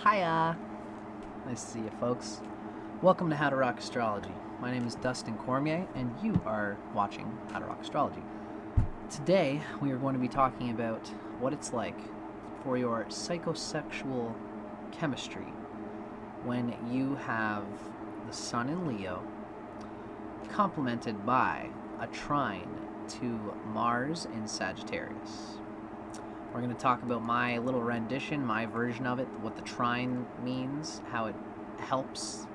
Hiya! Nice to see you, folks. Welcome to How to Rock Astrology. My name is Dustin Cormier, and you are watching How to Rock Astrology. Today, we are going to be talking about what it's like for your psychosexual chemistry when you have the Sun in Leo complemented by a trine to Mars in Sagittarius. We're going to talk about my little rendition, my version of it, what the trine means, how it helps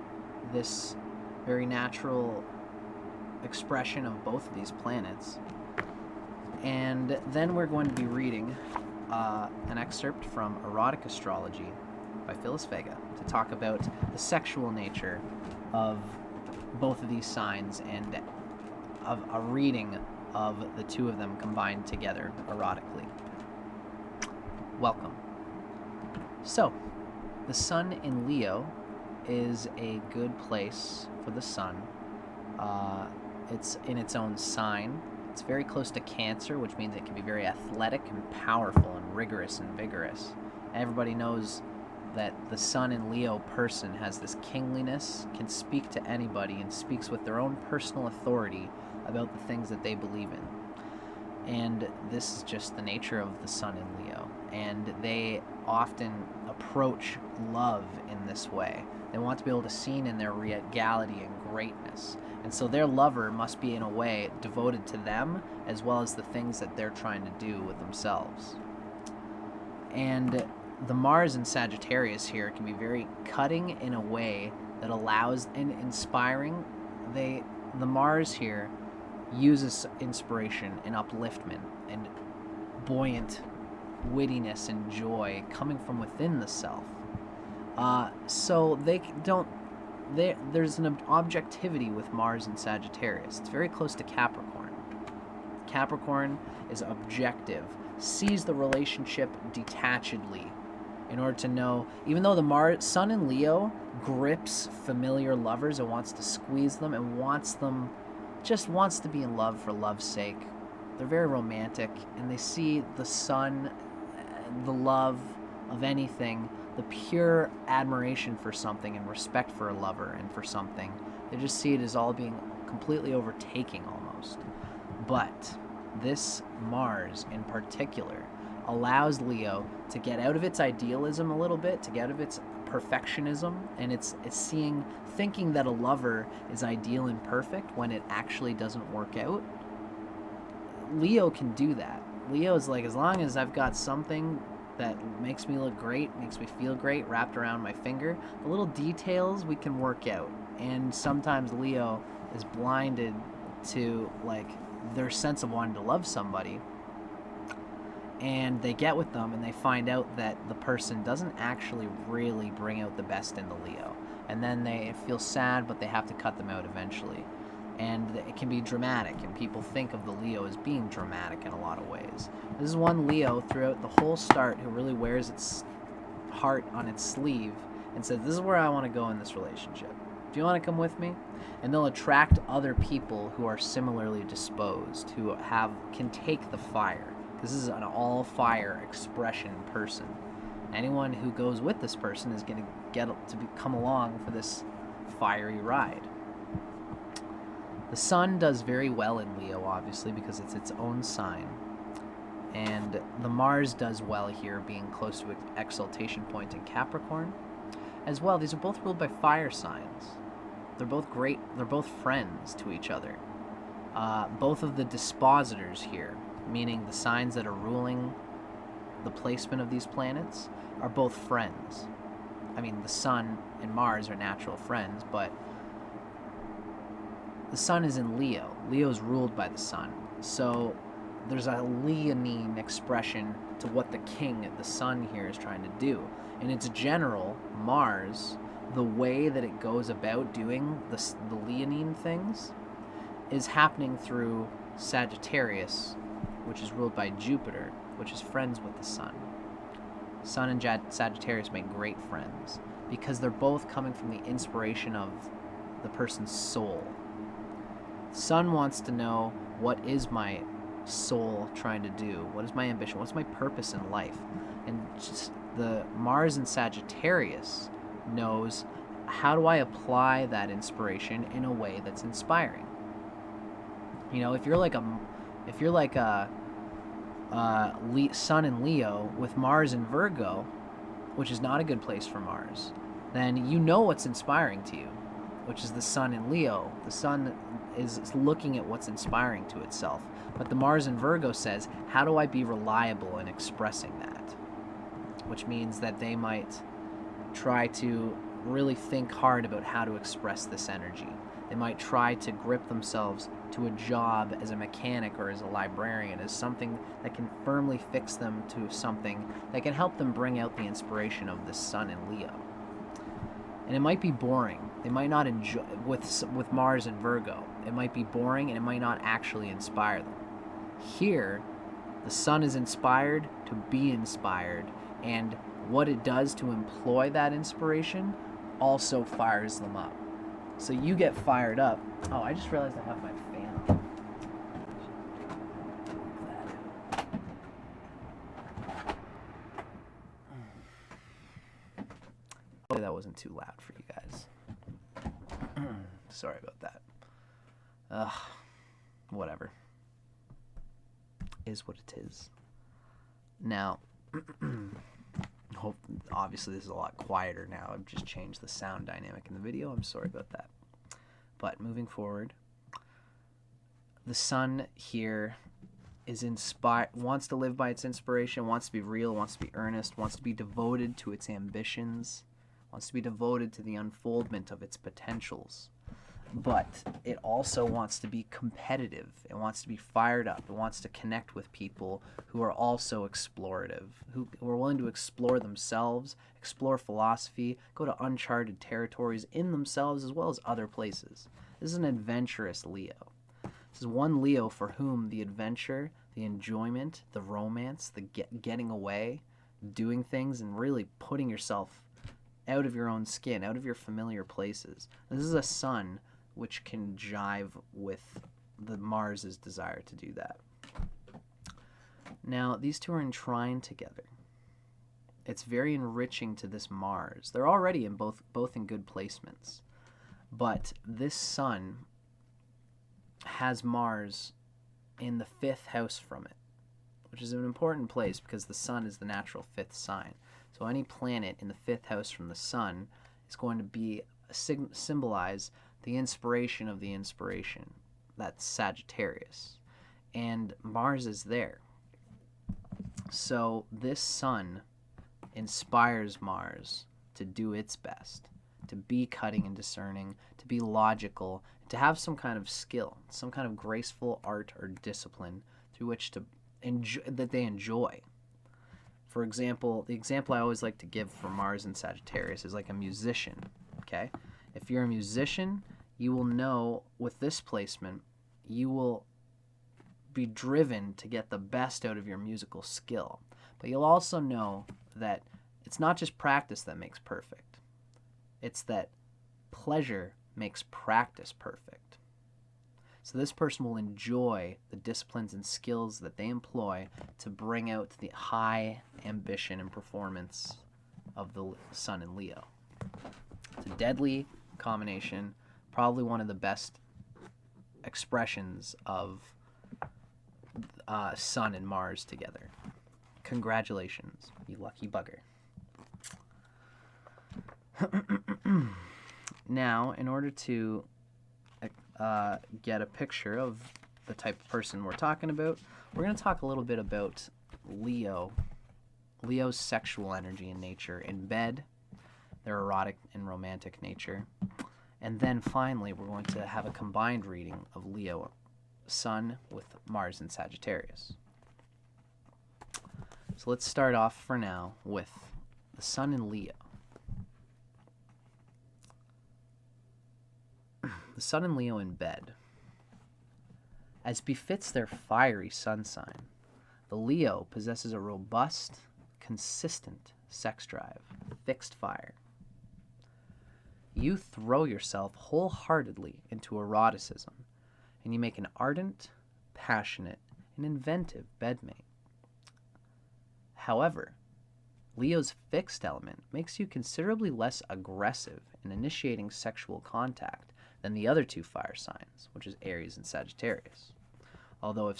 this very natural expression of both of these planets. And then we're going to be reading an excerpt from Erotic Astrology by Phyllis Vega to talk about the sexual nature of both of these signs and of a reading of the two of them combined together erotically. Welcome. So, the Sun in Leo is a good place for the Sun. It's in its own sign. It's very close to Cancer, which means it can be very athletic and powerful and rigorous and vigorous. Everybody knows that the Sun in Leo person has this kingliness, can speak to anybody, and speaks with their own personal authority about the things that they believe in. And this is just the nature of the Sun in Leo. And they often approach love in this way. They want to be able to see in their regality and greatness. And so their lover must be, in a way, devoted to them as well as the things that they're trying to do with themselves. And the Mars in Sagittarius here can be very cutting in a way that allows and inspiring. The Mars here uses inspiration and upliftment and buoyant wittiness and joy coming from within the self. So they don't. There's an objectivity with Mars and Sagittarius. It's very close to Capricorn. Capricorn is objective, sees the relationship detachedly, in order to know. Even though the Sun in Leo grips familiar lovers and wants to squeeze them and just wants to be in love for love's sake. They're very romantic, and they see the Sun, the love of anything, the pure admiration for something and respect for a lover and for something. They just see it as all being completely overtaking almost. But this Mars in particular allows Leo to get out of its idealism a little bit, to get out of its perfectionism, and it's thinking that a lover is ideal and perfect when it actually doesn't work out. Leo can do that. Leo is like, as long as I've got something that makes me look great, makes me feel great, wrapped around my finger, the little details we can work out. And sometimes Leo is blinded to their sense of wanting to love somebody, and they get with them and they find out that the person doesn't actually really bring out the best in the Leo, and then they feel sad, but they have to cut them out eventually. And it can be dramatic, and people think of the Leo as being dramatic in a lot of ways. This is one Leo throughout the whole start who really wears its heart on its sleeve and says, this is where I want to go in this relationship. Do you want to come with me? And they'll attract other people who are similarly disposed, who can take the fire. This is an all-fire expression person. Anyone who goes with this person is going to come along for this fiery ride. The Sun does very well in Leo, obviously, because it's its own sign. And the Mars does well here, being close to its exaltation point in Capricorn. As well, these are both ruled by fire signs. They're both great. They're both friends to each other. Both of the dispositors here, meaning the signs that are ruling the placement of these planets, are both friends. I mean, the Sun and Mars are natural friends, but the Sun is in Leo. Leo is ruled by the Sun. So there's a leonine expression to what the king, the Sun here, is trying to do. In its general, Mars, the way that it goes about doing the leonine things is happening through Sagittarius, which is ruled by Jupiter, which is friends with the Sun. Sun and Sagittarius make great friends because they're both coming from the inspiration of the person's soul. Sun wants to know, what is my soul trying to do? What is my ambition? What's my purpose in life? And just The Mars in Sagittarius knows, how do I apply that inspiration in a way that's inspiring? You know, if you're like a Sun in Leo with Mars in Virgo, which is not a good place for Mars, then you know what's inspiring to you, which is the Sun in Leo. The Sun is looking at what's inspiring to itself. But the Mars in Virgo says, how do I be reliable in expressing that? Which means that they might try to really think hard about how to express this energy. They might try to grip themselves to a job as a mechanic or as a librarian, as something that can firmly fix them to something that can help them bring out the inspiration of the Sun in Leo. And it might be boring. They might not enjoy, with Mars and Virgo, it might be boring and it might not actually inspire them. Here, the Sun is inspired to be inspired, and what it does to employ that inspiration also fires them up. So you get fired up. Oh, I just realized I have my fan on. Hopefully that wasn't too loud for you guys. Sorry about that. Whatever. Is what it is. Now, obviously this is a lot quieter now. I've just changed the sound dynamic in the video. I'm sorry about that. But moving forward, the Sun here is wants to live by its inspiration, wants to be real, wants to be earnest, wants to be devoted to its ambitions, wants to be devoted to the unfoldment of its potentials. But it also wants to be competitive. It wants to be fired up. It wants to connect with people who are also explorative, who are willing to explore themselves, explore philosophy, go to uncharted territories in themselves as well as other places. This is an adventurous Leo. This is one Leo for whom the adventure, the enjoyment, the romance, the getting away, doing things, and really putting yourself out of your own skin, out of your familiar places. This is a Sun which can jive with the Mars's desire to do that. Now, these two are entwined together. It's very enriching to this Mars. They're already in both in good placements. But this Sun has Mars in the 5th house from it, which is an important place because the Sun is the natural 5th sign. So any planet in the 5th house from the Sun is going to be symbolize the inspiration of the inspiration. That's Sagittarius. And Mars is there. So this Sun inspires Mars to do its best, to be cutting and discerning, to be logical, to have some kind of skill, some kind of graceful art or discipline through which to enjoy, that they enjoy. For example, the example I always like to give for Mars and Sagittarius is like a musician, okay? If you're a musician, you will know with this placement, you will be driven to get the best out of your musical skill. But you'll also know that it's not just practice that makes perfect. It's that pleasure makes practice perfect. So this person will enjoy the disciplines and skills that they employ to bring out the high ambition and performance of the Sun in Leo. It's a deadly combination, probably one of the best expressions of Sun and Mars together. Congratulations, you lucky bugger. Now, in order to get a picture of the type of person we're talking about, we're going to talk a little bit about Leo's sexual energy and nature in bed, their erotic and romantic nature, and then finally we're going to have a combined reading of Leo Sun with Mars and Sagittarius. So let's start off for now with the Sun in Leo. The Sun in Leo in bed. As befits their fiery sun sign, the Leo possesses a robust, consistent sex drive, fixed fire. You throw yourself wholeheartedly into eroticism, and you make an ardent, passionate, and inventive bedmate. However, Leo's fixed element makes you considerably less aggressive in initiating sexual contact than the other two fire signs, which is Aries and Sagittarius. Although if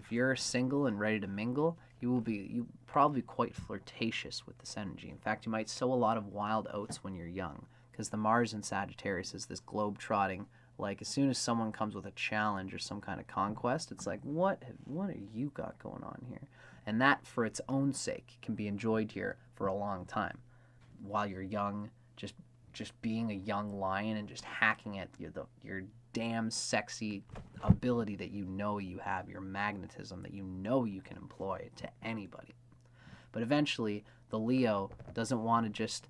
you're single and ready to mingle, you probably quite flirtatious with this energy. In fact, you might sow a lot of wild oats when you're young, because the Mars in Sagittarius is this globe-trotting. Like, as soon as someone comes with a challenge or some kind of conquest, it's like, what have you got going on here? And that, for its own sake, can be enjoyed here for a long time. While you're young, just being a young lion and just hacking at your damn sexy ability that you know you have, your magnetism that you know you can employ to anybody. But eventually, the Leo doesn't want to just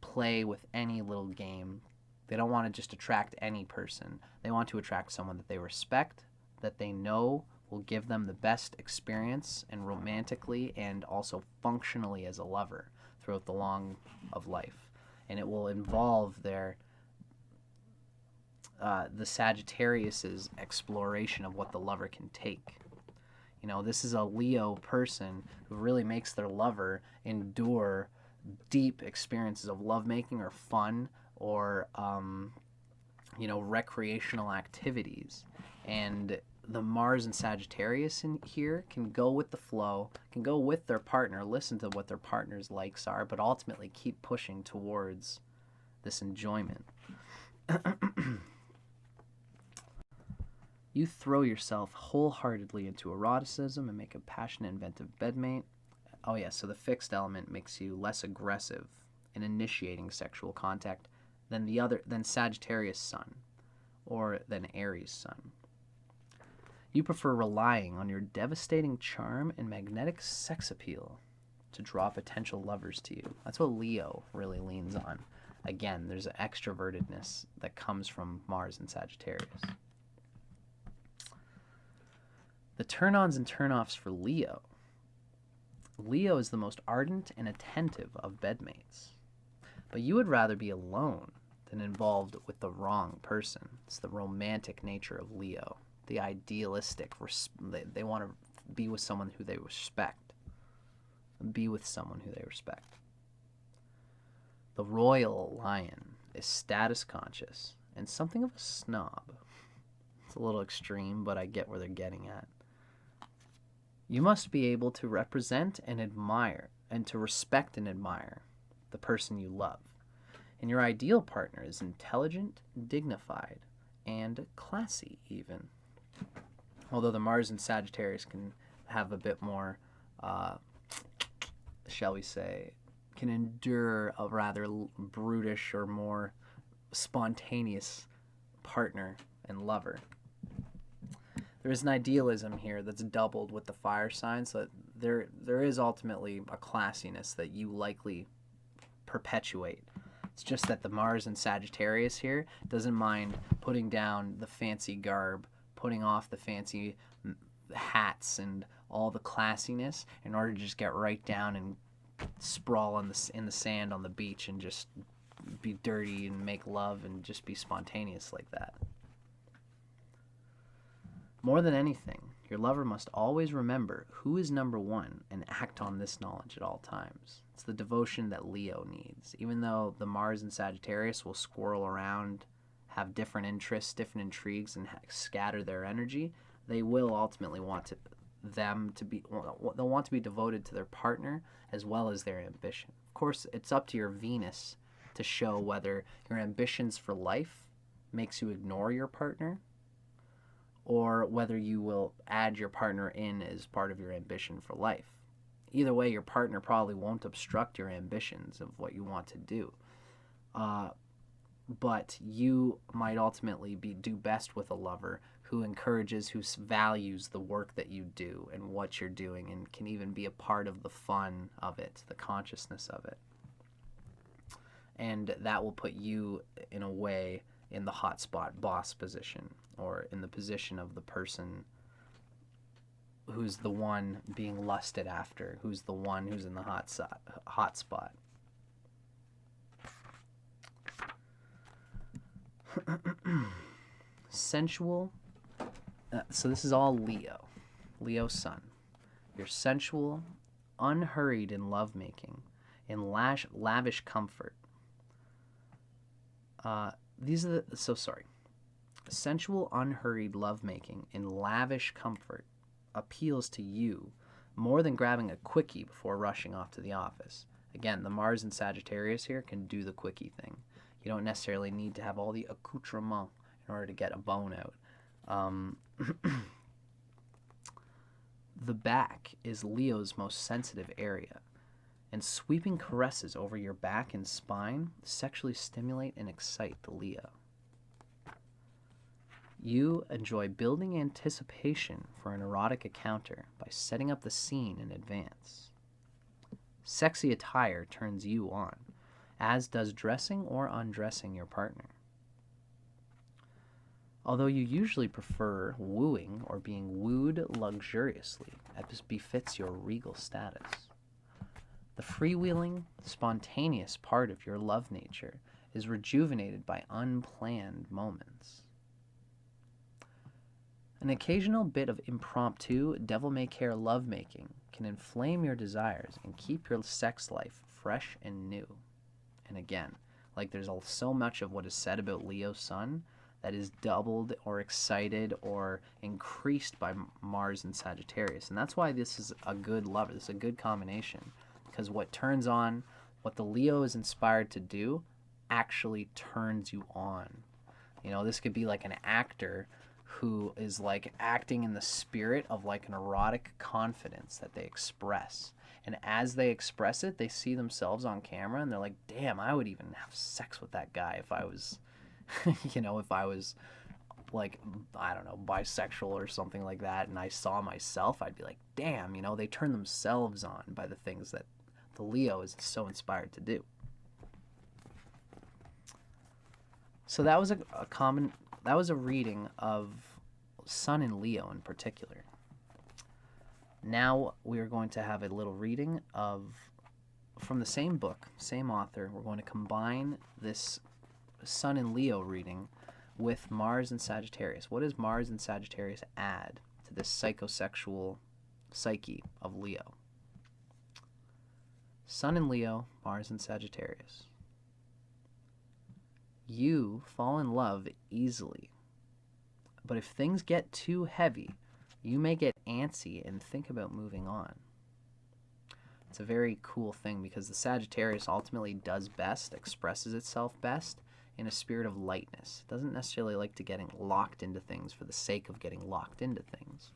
play with any little game. They don't want to just attract any person. They want to attract someone that they respect, that they know will give them the best experience, and romantically and also functionally as a lover throughout the long of life. And it will involve the Sagittarius's exploration of what the lover can take. You know, this is a Leo person who really makes their lover endure deep experiences of lovemaking or fun or recreational activities. And the Mars and Sagittarius in here can go with the flow, can go with their partner, listen to what their partner's likes are, but ultimately keep pushing towards this enjoyment. You throw yourself wholeheartedly into eroticism and make a passionate, inventive bedmate. Oh yeah, so the fixed element makes you less aggressive in initiating sexual contact than Sagittarius Sun or than Aries Sun. You prefer relying on your devastating charm and magnetic sex appeal to draw potential lovers to you. That's what Leo really leans on. Again, there's an extrovertedness that comes from Mars and Sagittarius. The turn-ons and turn-offs for Leo. Leo is the most ardent and attentive of bedmates. But you would rather be alone than involved with the wrong person. It's the romantic nature of Leo. The idealistic. They want to be with someone who they respect. Be with someone who they respect. The royal lion is status conscious and something of a snob. It's a little extreme, but I get where they're getting at. You must be able to represent and admire, and to respect and admire the person you love. And your ideal partner is intelligent, dignified, and classy even. Although the Mars and Sagittarius can have a bit more, shall we say, can endure a rather brutish or more spontaneous partner and lover. There is an idealism here that's doubled with the fire sign, so that there is ultimately a classiness that you likely perpetuate. It's just that the Mars and Sagittarius here doesn't mind putting down the fancy garb, putting off the fancy hats and all the classiness in order to just get right down and sprawl in the sand on the beach and just be dirty and make love and just be spontaneous like that. More than anything, your lover must always remember who is number one and act on this knowledge at all times. It's the devotion that Leo needs. Even though the Mars and Sagittarius will squirrel around, have different interests, different intrigues, and scatter their energy, they will ultimately want they'll want to be devoted to their partner as well as their ambition. Of course, it's up to your Venus to show whether your ambitions for life makes you ignore your partner, or whether you will add your partner in as part of your ambition for life. Either way, your partner probably won't obstruct your ambitions of what you want to do. But you might ultimately do best with a lover who encourages, who values the work that you do and what you're doing, and can even be a part of the fun of it, the consciousness of it. And that will put you, in a way, in the hotspot boss position, or in the position of the person who's the one being lusted after, who's the one who's in the hot spot. Sensual. So this is all Leo Sun. You're sensual, unhurried in lovemaking, in lavish comfort. Sensual, unhurried lovemaking in lavish comfort appeals to you more than grabbing a quickie before rushing off to the office. Again, the Mars and Sagittarius here can do the quickie thing. You don't necessarily need to have all the accoutrement in order to get a bone out. The back is Leo's most sensitive area, and sweeping caresses over your back and spine sexually stimulate and excite the Leo. You enjoy building anticipation for an erotic encounter by setting up the scene in advance. Sexy attire turns you on, as does dressing or undressing your partner. Although you usually prefer wooing or being wooed luxuriously, as befits your regal status. The freewheeling, spontaneous part of your love nature is rejuvenated by unplanned moments. An occasional bit of impromptu, devil-may-care lovemaking can inflame your desires and keep your sex life fresh and new. And again, there's so much of what is said about Leo Sun that is doubled or excited or increased by Mars and Sagittarius. And that's why this is a good lover. This is a good combination. Because what turns on, what the Leo is inspired to do, actually turns you on. This could be like an actor who is acting in the spirit of an erotic confidence that they express. And as they express it, they see themselves on camera and they're like, damn, I would even have sex with that guy if I was, if I was I don't know, bisexual or something like that, and I saw myself, I'd be like, damn, they turn themselves on by the things that the Leo is so inspired to do. So that was a reading of Sun in Leo in particular. Now we are going to have a little reading from the same book, same author. We're going to combine this Sun in Leo reading with Mars and Sagittarius. What does Mars and Sagittarius add to this psychosexual psyche of Leo? Sun in Leo, Mars and Sagittarius. You fall in love easily, but if things get too heavy, you may get antsy and think about moving on. It's a very cool thing because the Sagittarius ultimately does best, expresses itself best in a spirit of lightness. It doesn't necessarily like to getting locked into things for the sake of getting locked into things.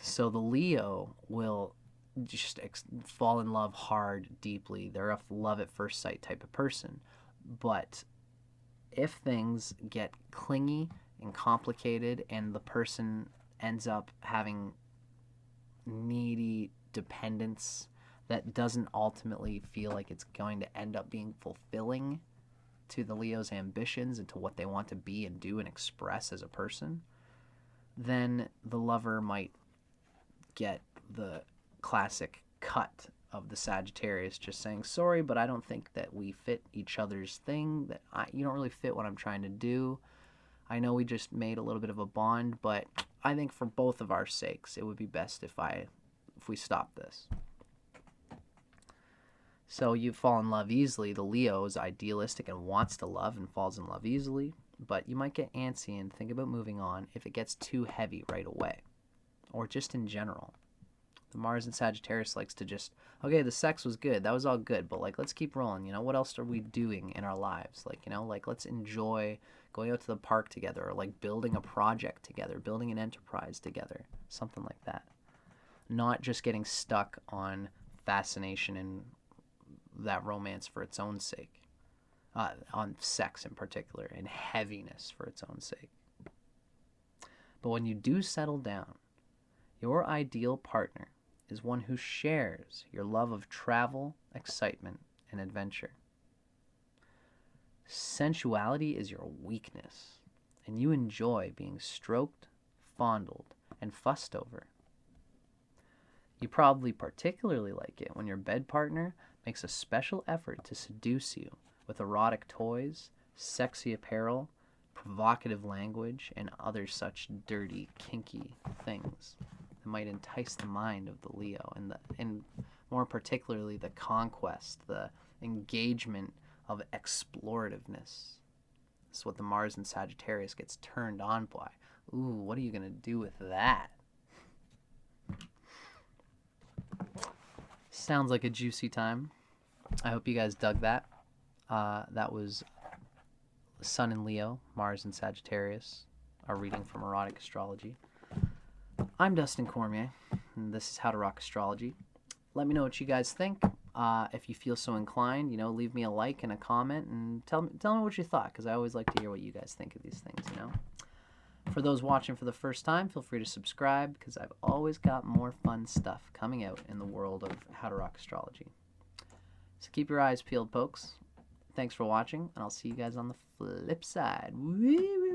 So the Leo will just fall in love hard, deeply. They're a love at first sight type of person. But if things get clingy and complicated and the person ends up having needy dependence that doesn't ultimately feel like it's going to end up being fulfilling to the Leo's ambitions and to what they want to be and do and express as a person, then the lover might get the classic cut of the Sagittarius just saying, sorry, but I don't think that we fit each other's thing, you don't really fit what I'm trying to do. I know we just made a little bit of a bond, but I think for both of our sakes, it would be best if we stop this. So you fall in love easily. The Leo is idealistic and wants to love and falls in love easily, but you might get antsy and think about moving on if it gets too heavy right away, or just in general. The Mars and Sagittarius likes to just, okay, the sex was good, that was all good, but let's keep rolling. What else are we doing in our lives? Let's enjoy going out to the park together, or building a project together, building an enterprise together, something like that. Not just getting stuck on fascination and that romance for its own sake, on sex in particular, and heaviness for its own sake. But when you do settle down, your ideal partner is one who shares your love of travel, excitement, and adventure. Sensuality is your weakness, and you enjoy being stroked, fondled, and fussed over. You probably particularly like it when your bed partner makes a special effort to seduce you with erotic toys, sexy apparel, provocative language, and other such dirty, kinky things that might entice the mind of the Leo. And more particularly the conquest, the engagement of explorativeness. This is what the Mars in Sagittarius gets turned on by. Ooh, what are you going to do with that? Sounds like a juicy time. I hope you guys dug that. That was Sun in Leo, Mars in Sagittarius, a reading from Erotic Astrology. I'm Dustin Cormier, and this is How to Rock Astrology. Let me know what you guys think. If you feel so inclined, leave me a like and a comment, and tell me what you thought, because I always like to hear what you guys think of these things, For those watching for the first time, feel free to subscribe, because I've always got more fun stuff coming out in the world of How to Rock Astrology. So keep your eyes peeled, folks. Thanks for watching, and I'll see you guys on the flip side. Woo!